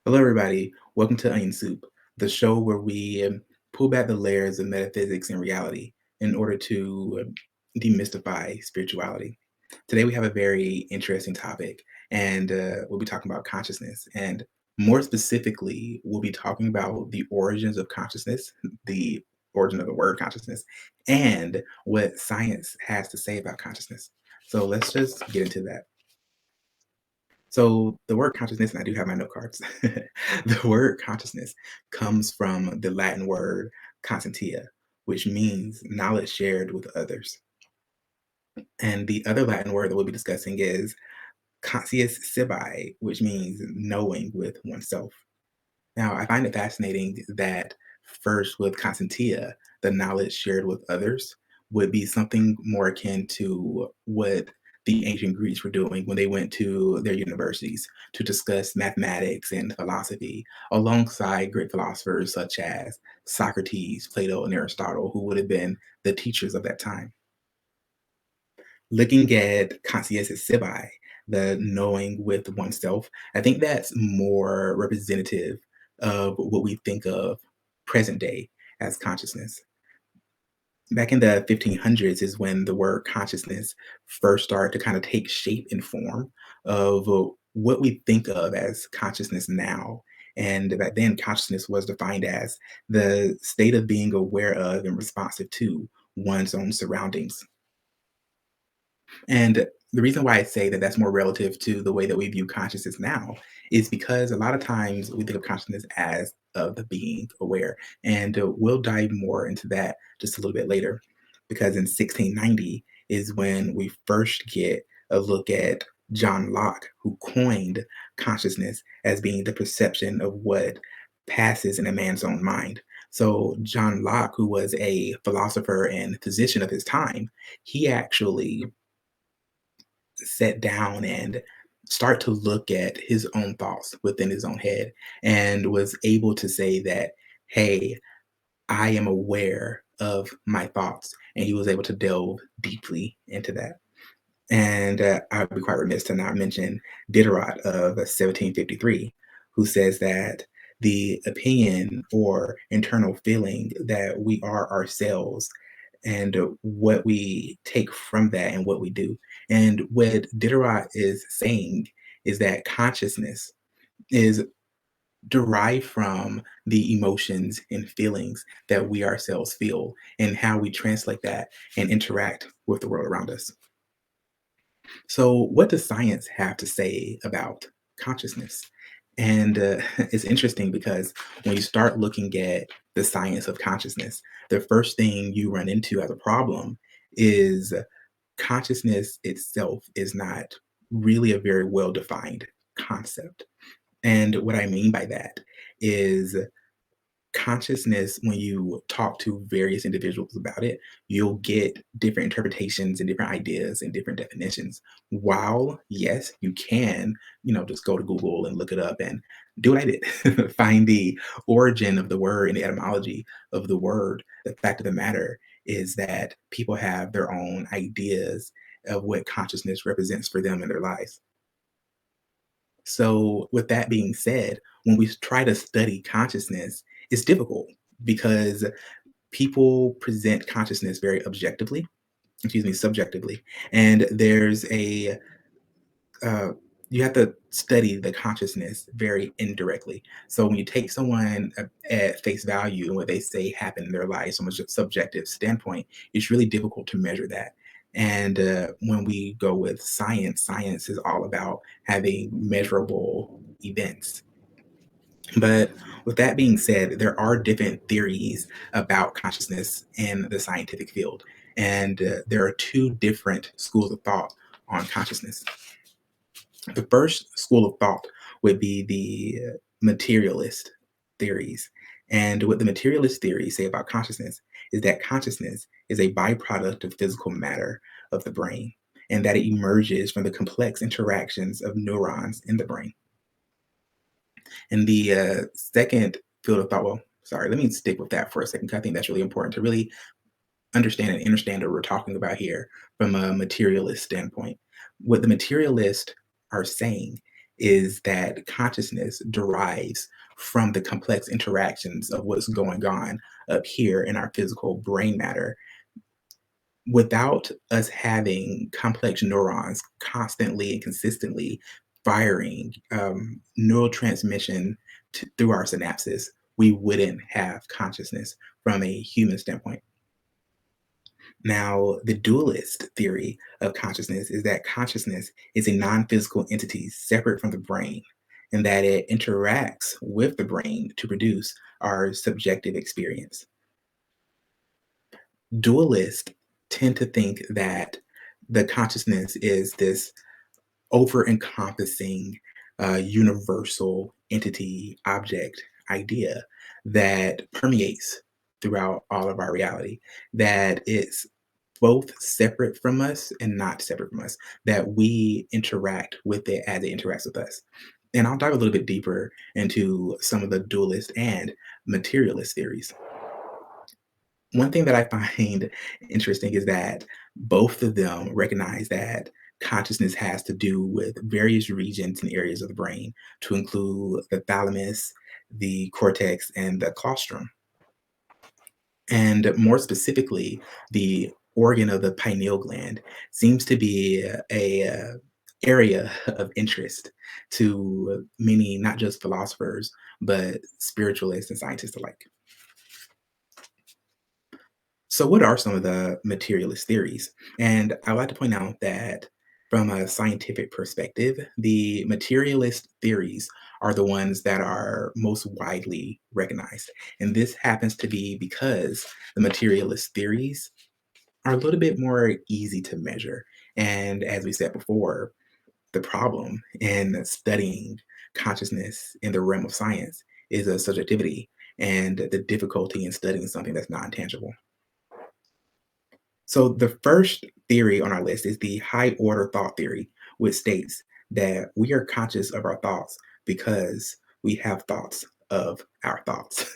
Hello, everybody. Welcome to Onion Soup, the show where we pull back the layers of metaphysics and reality in order to demystify spirituality. Today, we have a very interesting topic, and we'll be talking about consciousness. And more specifically, we'll be talking about the origins of consciousness, the origin of the word consciousness, and what science has to say about consciousness. So let's just get into that. So the word consciousness, and I do have my note cards. The word consciousness comes from the Latin word conscientia, which means knowledge shared with others. And the other Latin word that we'll be discussing is conscius sibi, which means knowing with oneself. Now, I find it fascinating that first with conscientia, the knowledge shared with others would be something more akin to what the ancient Greeks were doing when they went to their universities to discuss mathematics and philosophy, alongside great philosophers such as Socrates, Plato, and Aristotle, who would have been the teachers of that time. Looking at conscious sibi, the knowing with oneself, I think that's more representative of what we think of present day as consciousness. Back in the 1500s is when the word consciousness first started to kind of take shape and form of what we think of as consciousness now. And back then, consciousness was defined as the state of being aware of and responsive to one's own surroundings. And the reason why I say that that's more relative to the way that we view consciousness now is because a lot of times we think of consciousness as the being aware. And we'll dive more into that just a little bit later, because in 1690 is when we first get a look at John Locke, who coined consciousness as being the perception of what passes in a man's own mind. So, John Locke, who was a philosopher and physician of his time, he actually sit down and start to look at his own thoughts within his own head and was able to say that, hey, I am aware of my thoughts. And he was able to delve deeply into that. And I'd be quite remiss to not mention Diderot of 1753, who says that the opinion or internal feeling that we are ourselves and what we take from that and what we do. And what Diderot is saying is that consciousness is derived from the emotions and feelings that we ourselves feel and how we translate that and interact with the world around us. So, what does science have to say about consciousness? And it's interesting because when you start looking at the science of consciousness, the first thing you run into as a problem is consciousness itself is not really a very well defined concept. And what I mean by that is consciousness, when you talk to various individuals about it, you'll get different interpretations and different ideas and different definitions. While yes, you can, just go to Google and look it up and do what I did, find the origin of the word and the etymology of the word. The fact of the matter is that people have their own ideas of what consciousness represents for them in their lives. So, with that being said, when we try to study consciousness, it's difficult because people present consciousness very objectively, subjectively. And there's uh, you have to study the consciousness very indirectly. So when you take someone at face value and what they say happened in their lives from a subjective standpoint, it's really difficult to measure that. And when we go with science, science is all about having measurable events. But with that being said, there are different theories about consciousness in the scientific field. And there are two different schools of thought on consciousness. The first school of thought would be the materialist theories. And what the materialist theories say about consciousness is that consciousness is a byproduct of physical matter of the brain, and that it emerges from the complex interactions of neurons in the brain. And the second field of thought, well, sorry, let me stick with that for a second, 'cause I think that's really important to really understand and understand what we're talking about here from a materialist standpoint. What the materialists are saying is that consciousness derives from the complex interactions of what's going on up here in our physical brain matter. Without us having complex neurons constantly and consistently firing neurotransmission through our synapses, we wouldn't have consciousness from a human standpoint. Now, the dualist theory of consciousness is that consciousness is a non physical entity separate from the brain, and that it interacts with the brain to produce our subjective experience. Dualists tend to think that the consciousness is this over encompassing, universal entity, object, idea that permeates throughout all of our reality, that it's both separate from us and not separate from us, that we interact with it as it interacts with us. And I'll dive a little bit deeper into some of the dualist and materialist theories. One thing that I find interesting is that both of them recognize that consciousness has to do with various regions and areas of the brain, to include the thalamus, the cortex, and the claustrum. And more specifically, the organ of the pineal gland seems to be area of interest to many, not just philosophers, but spiritualists and scientists alike. So, what are some of the materialist theories? And I like to point out that from a scientific perspective, the materialist theories are the ones that are most widely recognized. And this happens to be because the materialist theories are a little bit more easy to measure. And as we said before, the problem in studying consciousness in the realm of science is a subjectivity and the difficulty in studying something that's non tangible. So the first theory on our list is the high order thought theory, which states that we are conscious of our thoughts because we have thoughts of our thoughts.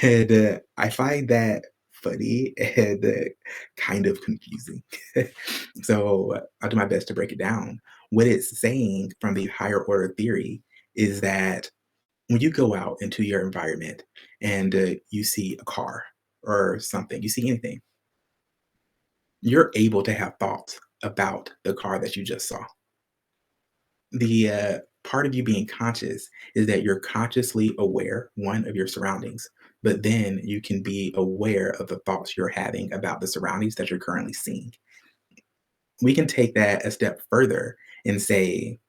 And I find that funny and kind of confusing. So I'll do my best to break it down. What it's saying from the higher order theory is that when you go out into your environment and you see a car or something, you see anything, you're able to have thoughts about the car that you just saw. The part of you being conscious is that you're consciously aware, one, of your surroundings, but then you can be aware of the thoughts you're having about the surroundings that you're currently seeing. We can take that a step further and say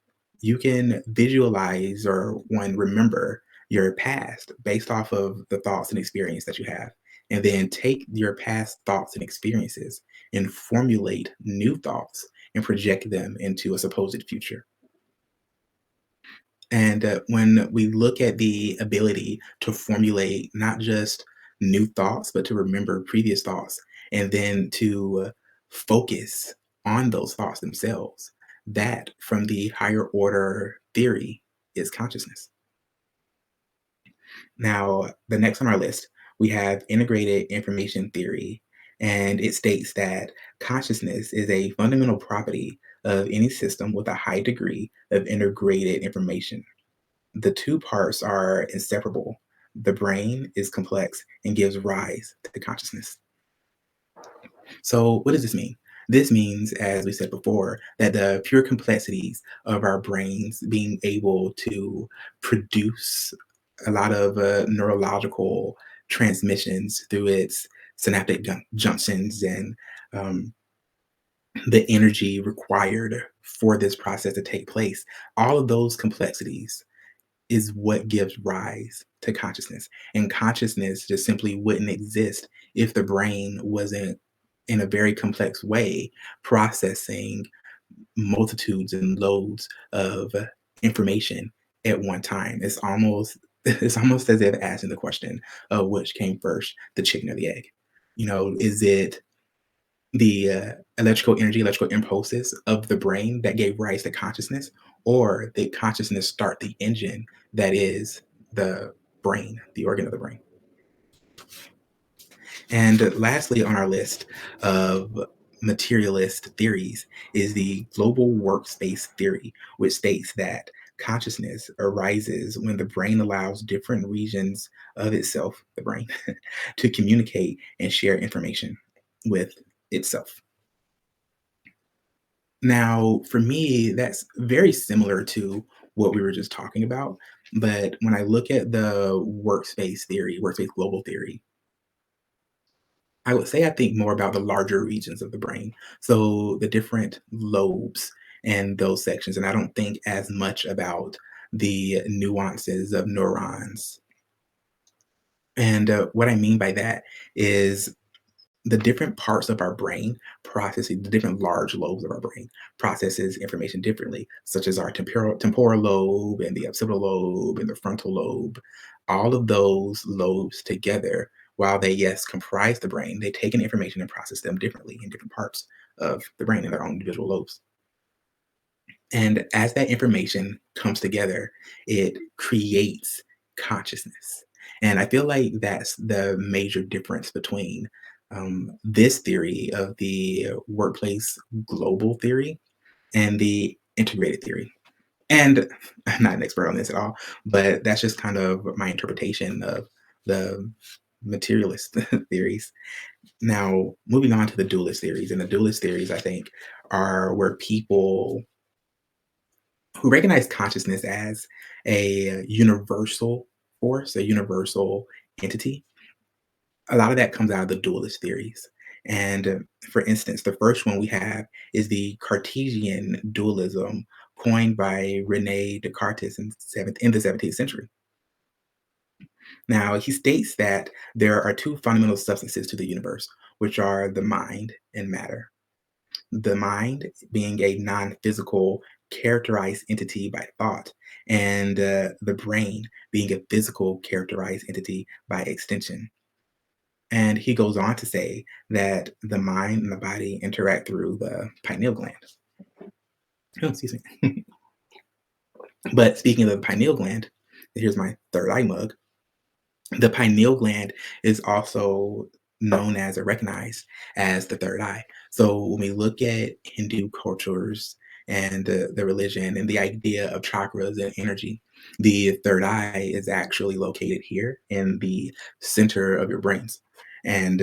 you can visualize or one remember your past based off of the thoughts and experience that you have, and then take your past thoughts and experiences and formulate new thoughts and project them into a supposed future. And when we look at the ability to formulate not just new thoughts, but to remember previous thoughts and then to focus on those thoughts themselves, that from the higher order theory is consciousness. Now, the next on our list, we have integrated information theory, and it states that consciousness is a fundamental property of any system with a high degree of integrated information. The two parts are inseparable. The brain is complex and gives rise to consciousness. So, what does this mean? This means, as we said before, that the pure complexities of our brains being able to produce a lot of neurological transmissions through its synaptic junctions and um, the energy required for this process to take place, all of those complexities is what gives rise to consciousness. And consciousness just simply wouldn't exist if the brain wasn't in a very complex way processing multitudes and loads of information at one time. It's almost it's almost as if asking the question of which came first, the chicken or the egg. Is it the electrical energy, electrical impulses of the brain that gave rise to consciousness, or did consciousness start the engine that is the brain, the organ of the brain? And lastly, on our list of materialist theories is the global workspace theory, which states that consciousness arises when the brain allows different regions of itself, the brain, to communicate and share information with itself. Now, for me, that's very similar to what we were just talking about. But when I look at the workspace theory, workspace global theory, I would say I think more about the larger regions of the brain. So the different lobes and those sections. And I don't think as much about the nuances of neurons. And what I mean by that is the different parts of our brain processing the different large lobes of our brain processes information differently, such as our temporal lobe and the occipital lobe and the frontal lobe. All of those lobes together, while they yes comprise the brain, they take in information and process them differently in different parts of the brain in their own individual lobes. And as that information comes together, it creates consciousness. And I feel like that's the major difference between this theory of the workplace global theory and the integrated theory. And I'm not an expert on this at all, but that's just kind of my interpretation of the materialist theories. Now, moving on to the dualist theories, and the dualist theories, I think, are where people who recognize consciousness as a universal force, a universal entity. A lot of that comes out of the dualist theories. And for instance, the first one we have is the Cartesian dualism coined by Rene Descartes in the 17th century. Now, he states that there are two fundamental substances to the universe, which are the mind and matter. The mind being a non physical, characterized entity by thought, and the brain being a physical, characterized entity by extension. And he goes on to say that the mind and the body interact through the pineal gland. Oh, excuse me. But speaking of the pineal gland, here's my third eye mug. The pineal gland is also known as or recognized as the third eye. So when we look at Hindu cultures and the religion and the idea of chakras and energy, the third eye is actually located here in the center of your brains. And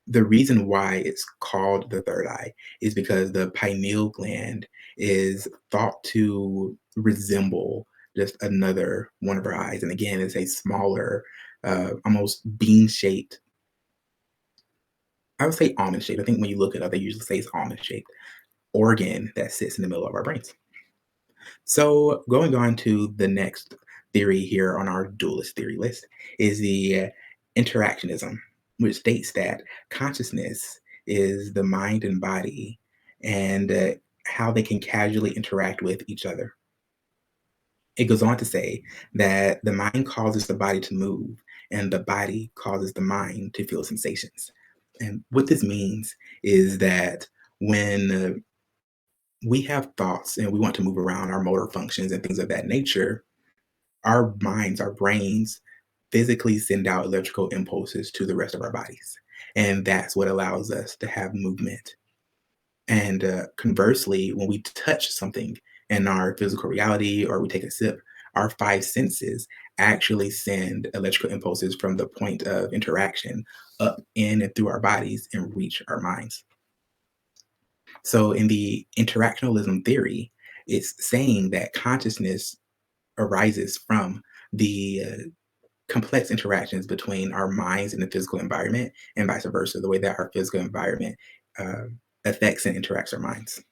the reason why it's called the third eye is because the pineal gland is thought to resemble just another one of our eyes. And again, it's a smaller, almost bean shaped, I would say almond shaped. I think when you look it up, they usually say it's almond shaped organ that sits in the middle of our brains. So, going on to the next theory here on our dualist theory list is the interactionism, which states that consciousness is the mind and body and how they can casually interact with each other. It goes on to say that the mind causes the body to move and the body causes the mind to feel sensations. And what this means is that when we have thoughts and we want to move around our motor functions and things of that nature, our minds, our brains physically send out electrical impulses to the rest of our bodies. And that's what allows us to have movement. And conversely, when we touch something in our physical reality or we take a sip, our five senses actually send electrical impulses from the point of interaction up in and through our bodies and reach our minds. So, in the interactionalism theory, it's saying that consciousness arises from the complex interactions between our minds and the physical environment, and vice versa, the way that our physical environment uh, affects and interacts our minds.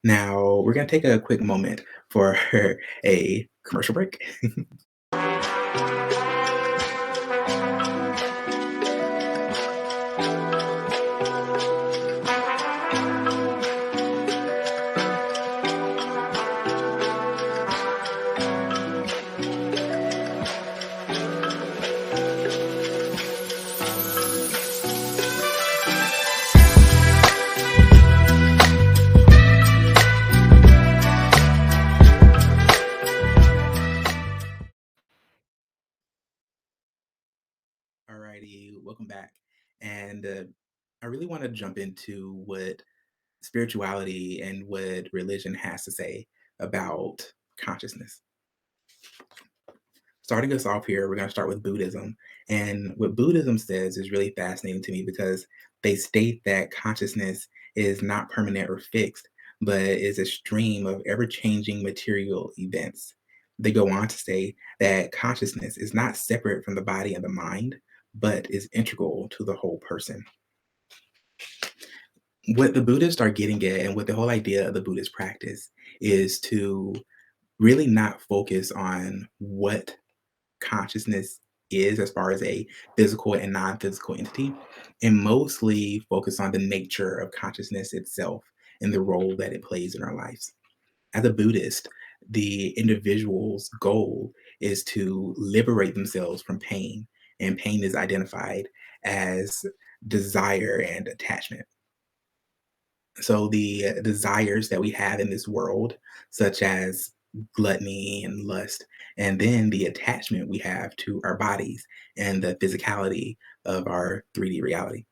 Now, we're going to take a quick moment for a commercial break. Alrighty, welcome back. And I really want to jump into what spirituality and what religion has to say about consciousness. Starting us off here, we're going to start with Buddhism. And what Buddhism says is really fascinating to me because they state that consciousness is not permanent or fixed, but is a stream of ever changing material events. They go on to say that consciousness is not separate from the body and the mind, but is integral to the whole person. What the Buddhists are getting at, and what the whole idea of the Buddhist practice is to really not focus on what consciousness is as far as a physical and non-physical entity, and mostly focus on the nature of consciousness itself and the role that it plays in our lives. As a Buddhist, the individual's goal is to liberate themselves from pain, and pain is identified as desire and attachment. So the desires that we have in this world, such as gluttony and lust, and then the attachment we have to our bodies and the physicality of our 3D reality.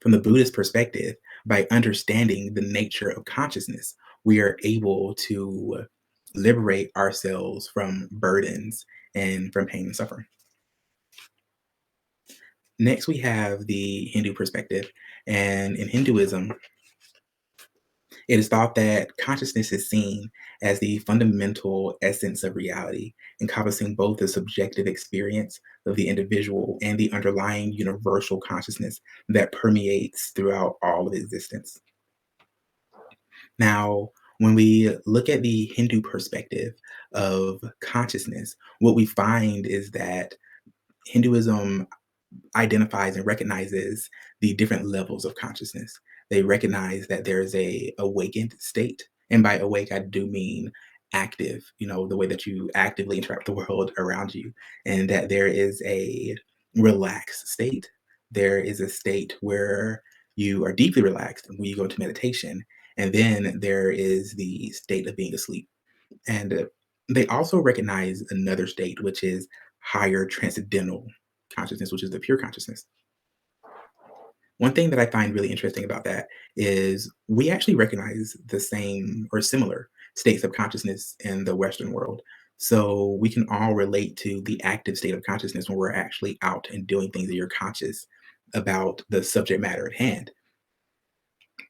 From the Buddhist perspective, by understanding the nature of consciousness, we are able to liberate ourselves from burdens and from pain and suffering. Next, we have the Hindu perspective. And in Hinduism, it is thought that consciousness is seen as the fundamental essence of reality, encompassing both the subjective experience of the individual and the underlying universal consciousness that permeates throughout all of existence. Now, when we look at the Hindu perspective of consciousness, what we find is that Hinduism identifies and recognizes the different levels of consciousness. They recognize that there's a awakened state, and by awake I do mean active, the way that you actively interact with the world around you, and that there is a relaxed state. There is a state where you are deeply relaxed when you go into meditation, and then there is the state of being asleep. And they also recognize another state, which is higher transcendental consciousness, which is the pure consciousness. One thing that I find really interesting about that is we actually recognize the same or similar states of consciousness in the Western world. So we can all relate to the active state of consciousness when we're actually out and doing things that you're conscious about the subject matter at hand.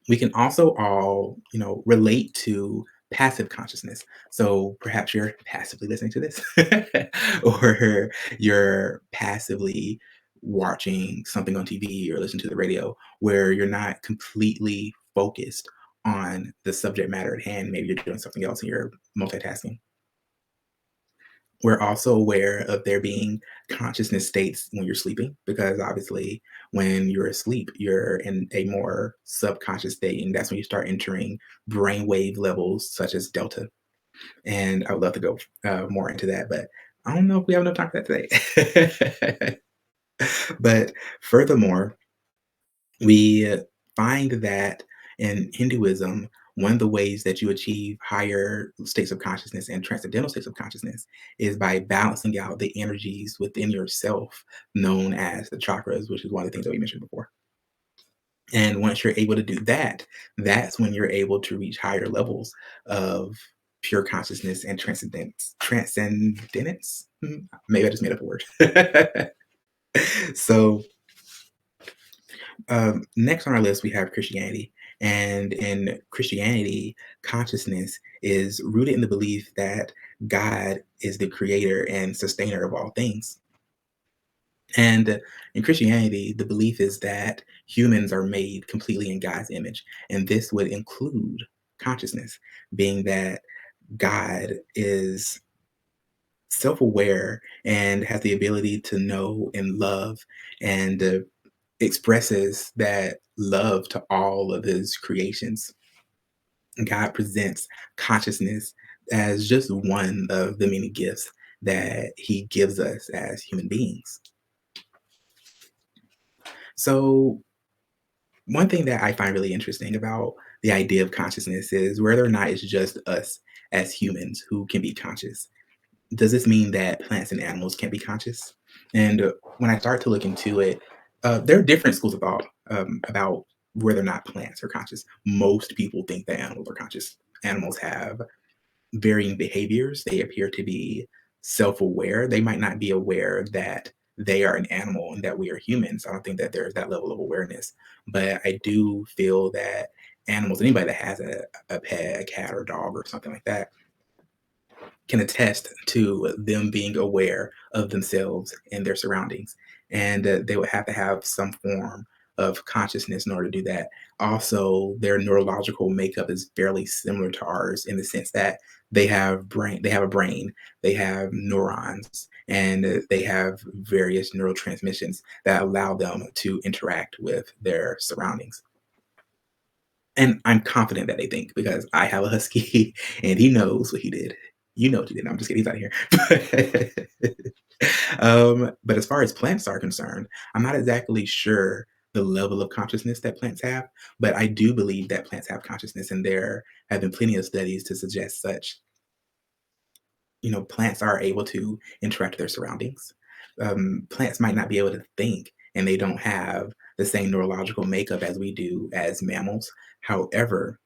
We can also all, relate to passive consciousness. So perhaps you're passively listening to this, or you're passively watching something on TV or listening to the radio where you're not completely focused on the subject matter at hand. Maybe you're doing something else and you're multitasking. We're also aware of there being consciousness states when you're sleeping, because obviously, when you're asleep, you're in a more subconscious state, and that's when you start entering brainwave levels such as delta. And I would love to go more into that, but I don't know if we have enough time for that today. But furthermore, we find that in Hinduism, one of the ways that you achieve higher states of consciousness and transcendental states of consciousness is by balancing out the energies within yourself, known as the chakras, which is one of the things that we mentioned before. And once you're able to do that, that's when you're able to reach higher levels of pure consciousness and transcendence. Transcendence? Maybe I just made up a word. So next on our list, we have Christianity. And in Christianity, consciousness is rooted in the belief that God is the creator and sustainer of all things. And in Christianity, the belief is that humans are made completely in God's image. And this would include consciousness, being that God is self aware and has the ability to know and love, and expresses that love to all of his creations. God presents consciousness as just one of the many gifts that he gives us as human beings. So, one thing that I find really interesting about the idea of consciousness is whether or not it's just us as humans who can be conscious. Does this mean that plants and animals can't be conscious? And when I start to look into it, there are different schools of thought about where they're not plants are conscious. Most people think that animals are conscious. Animals have varying behaviors. They appear to be self-aware. They might not be aware that they are an animal and that we are humans. I don't think that there's that level of awareness. But I do feel that animals, anybody that has a pet, a cat or a dog or something like that, can attest to them being aware of themselves and their surroundings. And they would have to have some form of consciousness in order to do that. Also, their neurological makeup is fairly similar to ours in the sense that they have a brain, they have neurons, and they have various neurotransmissions that allow them to interact with their surroundings. And I'm confident that they think because I have a husky and he knows what he did. You know what he did. No, I'm just kidding. He's out of here. But as far as plants are concerned, I'm not exactly sure the level of consciousness that plants have, but I do believe that plants have consciousness, and there have been plenty of studies to suggest such. Plants are able to interact with their surroundings. Plants might not be able to think, and they don't have the same neurological makeup as we do as mammals. However,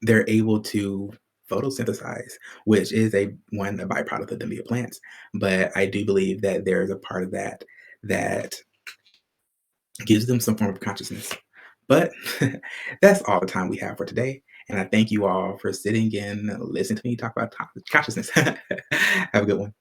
they're able to photosynthesize, which is a byproduct of them being plants. But I do believe that there's a part of that that gives them some form of consciousness. But that's all the time we have for today. And I thank you all for sitting and listening to me talk about consciousness. Have a good one.